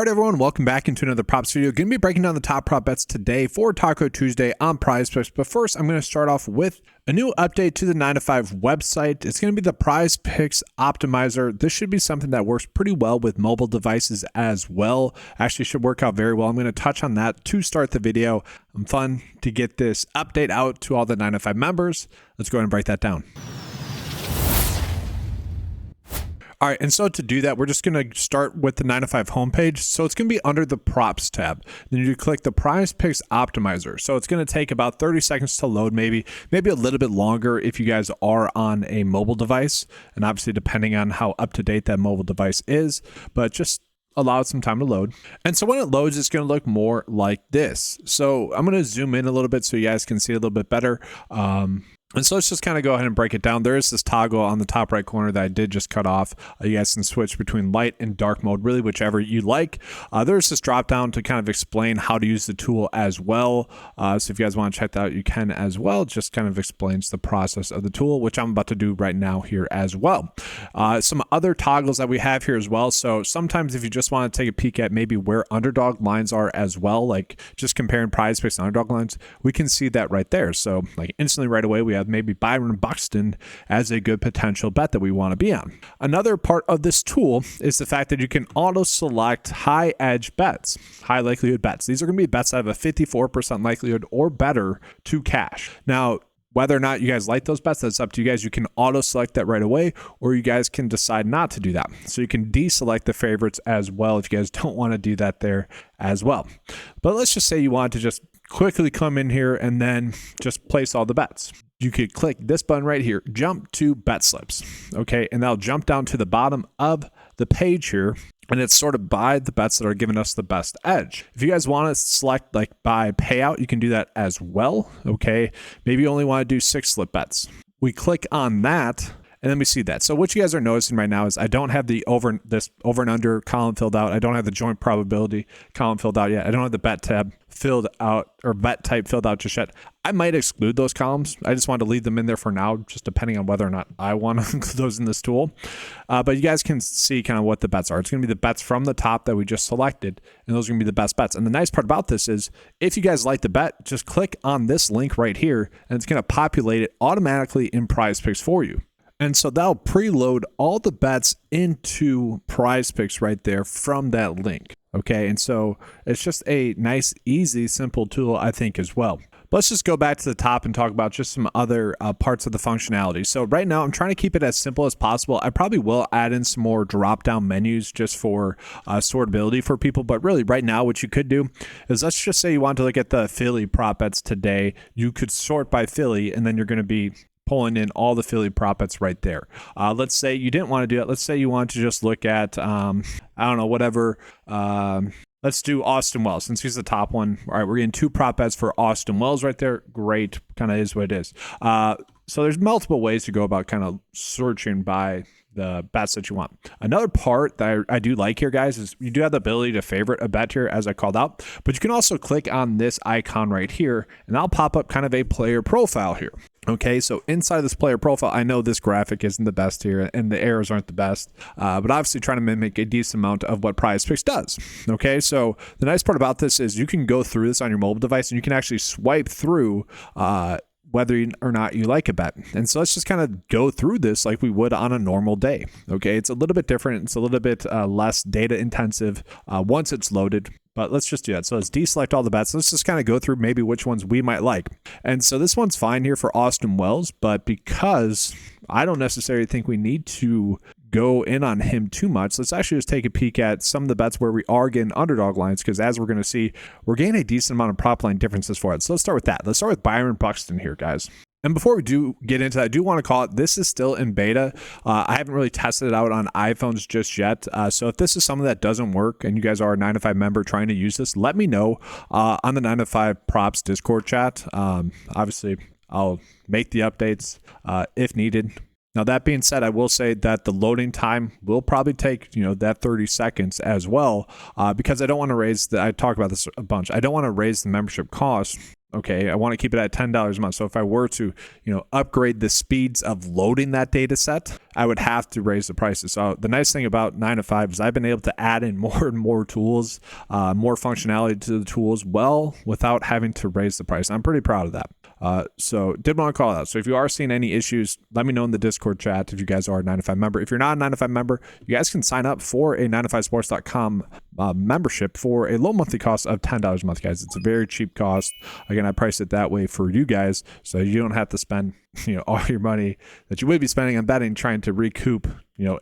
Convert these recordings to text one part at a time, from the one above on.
All right, everyone, welcome back into another props video. Going to be breaking down the top prop bets today for Taco Tuesday on PrizePicks. But first, I'm going to start off with a new update to the 9to5 website. It's going to be the PrizePicks Optimizer. This should be something that works pretty well with mobile devices as well. Actually, should work out very well. I'm going to touch on that to start the video. I'm fun to get this update out to all the 9to5 members. Let's go ahead and break that down. All right, and so to do that, we're just going to start with the 9to5 homepage. So it's going to be under the props tab. Then you click the PrizePicks Optimizer. So it's going to take about 30 seconds to load, maybe a little bit longer if you guys are on a mobile device. And obviously, depending on how up to date that mobile device is, but just allow it some time to load. And so when it loads, it's going to look more like this. So I'm going to zoom in a little bit so you guys can see a little bit better. And so let's just kind of go ahead and break it down. There is this toggle on the top right corner that I did just cut off. You guys can switch between light and dark mode, really whichever you like. There's this drop down to kind of explain how to use the tool as well. So if you guys want to check that out, you can as well. It just kind of explains the process of the tool, which I'm about to do right now here as well. Some other toggles that we have here as well. So sometimes if you just want to take a peek at maybe where underdog lines are as well, like just comparing PrizePicks and underdog lines, we can see that right there. So like instantly right away, we have maybe Byron Buxton as a good potential bet that we want to be on. Another part of this tool is the fact that you can auto select high edge bets, high likelihood bets. These are going to be bets that have a 54% likelihood or better to cash. Now, whether or not you guys like those bets, that's up to you guys. You can auto select that right away, or you guys can decide not to do that. So you can deselect the favorites as well if you guys don't want to do that there as well. But let's just say you want to just quickly come in here and then just place all the bets. You could click this button right here, jump to bet slips, okay? And that'll jump down to the bottom of the page here, and it's sort of by the bets that are giving us the best edge. If you guys want to select like by payout, you can do that as well, okay? Maybe you only want to do 6 slip bets. We click on that, and then we see that. So what you guys are noticing right now is I don't have the over and under column filled out. I don't have the joint probability column filled out yet. I don't have the bet tab filled out or bet type filled out just yet. I might exclude those columns. I just want to leave them in there for now, just depending on whether or not I want to include those in this tool. But you guys can see kind of what the bets are. It's going to be the bets from the top that we just selected, and those are going to be the best bets. And the nice part about this is if you guys like the bet, just click on this link right here, and it's going to populate it automatically in PrizePicks for you. And so that'll preload all the bets into PrizePicks right there from that link. Okay, and so it's just a nice, easy, simple tool, I think, as well. But let's just go back to the top and talk about just some other parts of the functionality. So right now, I'm trying to keep it as simple as possible. I probably will add in some more drop-down menus just for sortability for people. But really, right now, what you could do is let's just say you want to look at the Philly prop bets today. You could sort by Philly, and then you're going to be pulling in all the Philly prop bets right there. Let's say you didn't want to do that. Let's say you want to just look at, I don't know, whatever. Let's do Austin Wells since he's the top one. All right, we're getting 2 prop bets for Austin Wells right there. Great, kind of is what it is. So there's multiple ways to go about kind of searching by the bets that you want. Another part that I do like here, guys, is you do have the ability to favorite a bet here, as I called out, but you can also click on this icon right here, and that'll pop up kind of a player profile here. Okay, so inside this player profile, I know this graphic isn't the best here, and the arrows aren't the best, but obviously trying to mimic a decent amount of what PrizePicks does. Okay, so the nice part about this is you can go through this on your mobile device, and you can actually swipe through whether or not you like a bet. And so let's just kind of go through this like we would on a normal day. Okay, it's a little bit different. It's a little bit less data intensive once it's loaded. But let's just do that. So let's deselect all the bets. Let's just kind of go through maybe which ones we might like. And so this one's fine here for Austin Wells, but because I don't necessarily think we need to go in on him too much, let's actually just take a peek at some of the bets where we are getting underdog lines, because as we're going to see, we're getting a decent amount of prop line differences for it. So let's start with that. Let's start with Byron Buxton here, guys. And before we do get into that, I do want to call it, this is still in beta. I haven't really tested it out on iPhones just yet. So if this is something that doesn't work and you guys are a 9to5 member trying to use this, let me know on the 9to5 props Discord chat. Obviously, I'll make the updates if needed. Now, that being said, I will say that the loading time will probably take, that 30 seconds as well, because I don't want to raise I talk about this a bunch. I don't want to raise the membership cost Okay, I want to keep it at $10 a month. So if I were to, upgrade the speeds of loading that data set, I would have to raise the prices. So the nice thing about 9 to 5 is I've been able to add in more and more tools, more functionality to the tools, without having to raise the price. I'm pretty proud of that. So did want to call it out. So if you are seeing any issues, let me know in the Discord chat if you guys are a 9 to 5 member. If you're not a 9 to 5 member, you guys can sign up for a 9to5sports.com membership for a low monthly cost of $10 a month, guys. It's a very cheap cost. Again, I priced it that way for you guys, so you don't have to spend all your money that you would be spending on betting trying to recoup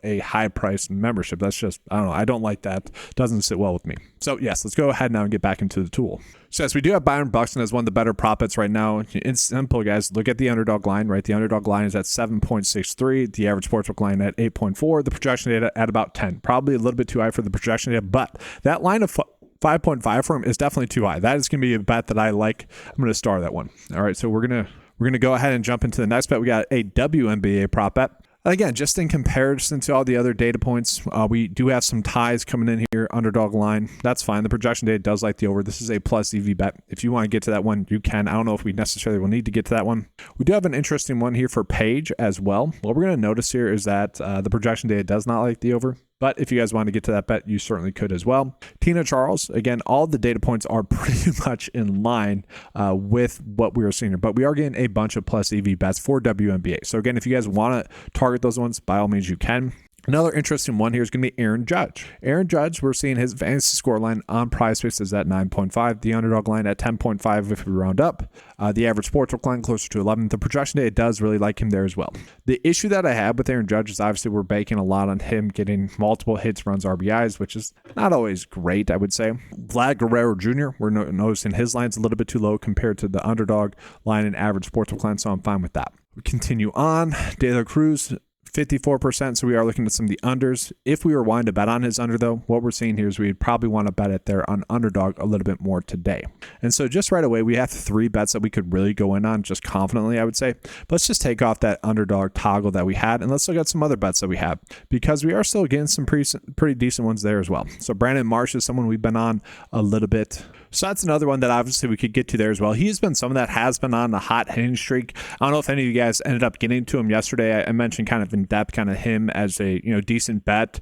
a high price membership. That's just, I don't know, I don't like that. Doesn't sit well with me. So yes, let's go ahead now and get back into the tool. So yes, we do have Byron Buxton as one of the better prop bets right now. It's simple, guys. Look at the underdog line, right? The underdog line is at 7.63, the average sportsbook line at 8.4, the projection data at about 10. Probably a little bit too high for the projection data, but that line of 5.5 for him is definitely too high. That is going to be a bet that I like. I'm going to star that one. All right, so we're going to go ahead and jump into the next bet. We got a WNBA prop bet. Again, just in comparison to all the other data points, we do have some ties coming in here. Underdog line, that's fine. The projection data does like the over. This is a plus EV bet. If you want to get to that one, you can. I don't know if we necessarily will need to get to that one. We do have an interesting one here for Page as well. What we're going to notice here is that the projection data does not like the over. But if you guys want to get to that bet, you certainly could as well. Tina Charles, again, all the data points are pretty much in line with what we were seeing here. But we are getting a bunch of plus EV bets for WNBA. So again, if you guys want to target those ones, by all means you can. Another interesting one here is going to be Aaron Judge. Aaron Judge, we're seeing his fantasy score line on PrizePicks is at 9.5. The underdog line at 10.5 if we round up. The average sportsbook line closer to 11. The projection data does really like him there as well. The issue that I have with Aaron Judge is obviously we're banking a lot on him getting multiple hits, runs, RBIs, which is not always great, I would say. Vlad Guerrero Jr., we're noticing his line's a little bit too low compared to the underdog line and average sportsbook line, so I'm fine with that. We continue on. De La Cruz, 54%, so we are looking at some of the unders. If we were wanting to bet on his under, though, what we're seeing here is we'd probably want to bet it there on underdog a little bit more today. And so just right away, we have 3 bets that we could really go in on just confidently, I would say. But let's just take off that underdog toggle that we had, and let's look at some other bets that we have, because we are still getting some pretty decent ones there as well. So Brandon Marsh is someone we've been on a little bit. So that's another one that obviously we could get to there as well. He's been someone that has been on the hot hitting streak. I don't know if any of you guys ended up getting to him yesterday. I mentioned kind of in depth kind of him as a decent bet.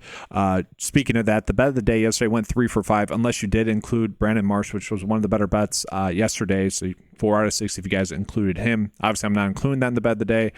Speaking of that, the bet of the day yesterday went 3 for 5, unless you did include Brandon Marsh, which was one of the better bets yesterday. So 4 out of 6 if you guys included him. Obviously, I'm not including that in the bet of the day.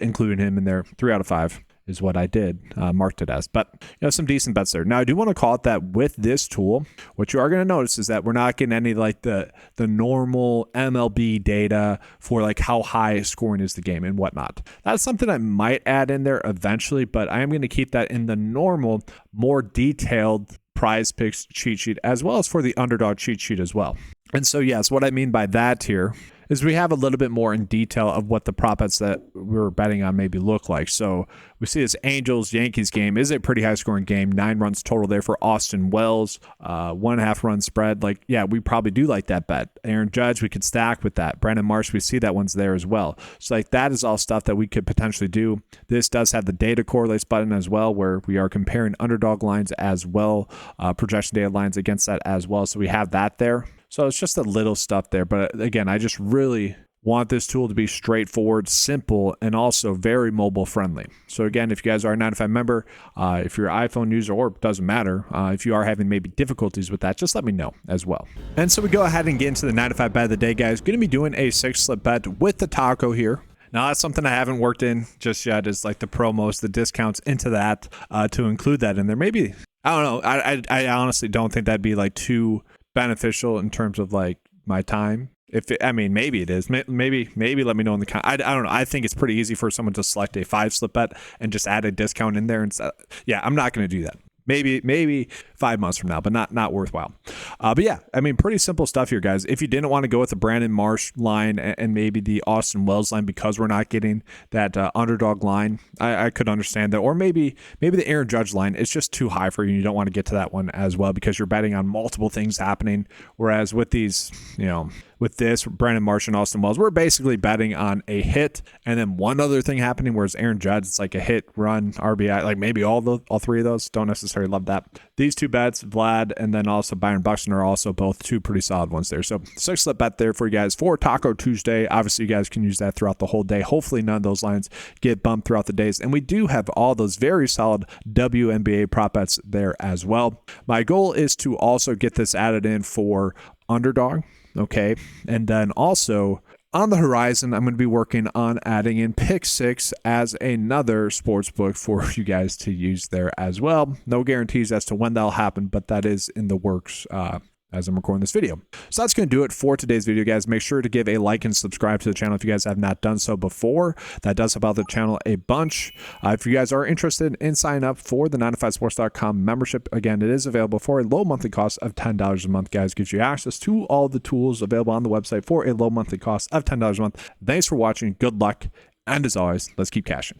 Including him in there, 3 out of 5. Is what I did, marked it as. But some decent bets there. Now, I do want to call it that with this tool, what you are going to notice is that we're not getting any like the normal MLB data for like how high scoring is the game and whatnot. That's something I might add in there eventually, but I am going to keep that in the normal, more detailed PrizePicks cheat sheet, as well as for the underdog cheat sheet as well. And so, yes, what I mean by that here is we have a little bit more in detail of what the prop bets that we're betting on maybe look like. So we see this Angels-Yankees game is a pretty high-scoring game. 9 runs total there for Austin Wells. 1.5 run spread. Like, yeah, we probably do like that bet. Aaron Judge, we could stack with that. Brandon Marsh, we see that one's there as well. So like that is all stuff that we could potentially do. This does have the data correlates button as well, where we are comparing underdog lines as well, projection data lines against that as well. So we have that there. So it's just a little stuff there. But again, I just really want this tool to be straightforward, simple, and also very mobile friendly. So again, if you guys are a 9 to 5 member, if you're an iPhone user, or it doesn't matter, if you are having maybe difficulties with that, just let me know as well. And so we go ahead and get into the 9 to 5 bet of the day, guys. Going to be doing a 6 slip bet with the taco here. Now, that's something I haven't worked in just yet, is like the promos, the discounts into that, to include that in there. Maybe, I don't know. I honestly don't think that'd be like too beneficial in terms of like my time. Maybe it is. Maybe let me know in the comments. I don't know. I think it's pretty easy for someone to select a 5 slip bet and just add a discount in there. And yeah, I'm not going to do that. Maybe 5 months from now, but not worthwhile. But yeah, pretty simple stuff here, guys. If you didn't want to go with the Brandon Marsh line and maybe the Austin Wells line because we're not getting that underdog line, I could understand that. Or maybe the Aaron Judge line is just too high for you. You don't want to get to that one as well because you're betting on multiple things happening. Whereas with these, with this, Brandon Marsh and Austin Wells, we're basically betting on a hit and then one other thing happening, whereas Aaron Judge, it's like a hit, run, RBI, like maybe all three of those. Don't necessarily love that. These two bets, Vlad and then also Byron Buxton, are also both two pretty solid ones there. So 6-slip bet there for you guys for Taco Tuesday. Obviously, you guys can use that throughout the whole day. Hopefully none of those lines get bumped throughout the days. And we do have all those very solid WNBA prop bets there as well. My goal is to also get this added in for Underdog. Okay. And then also on the horizon, I'm going to be working on adding in Pick 6 as another sports book for you guys to use there as well. No guarantees as to when that'll happen, but that is in the works as I'm recording this video. So that's going to do it for today's video, guys. Make sure to give a like and subscribe to the channel if you guys have not done so before. That does help out the channel a bunch. If you guys are interested in signing up for the 9to5sports.com membership, again, it is available for a low monthly cost of $10 a month, guys. Gives you access to all the tools available on the website for a low monthly cost of $10 a month. Thanks for watching. Good luck. And as always, let's keep cashing.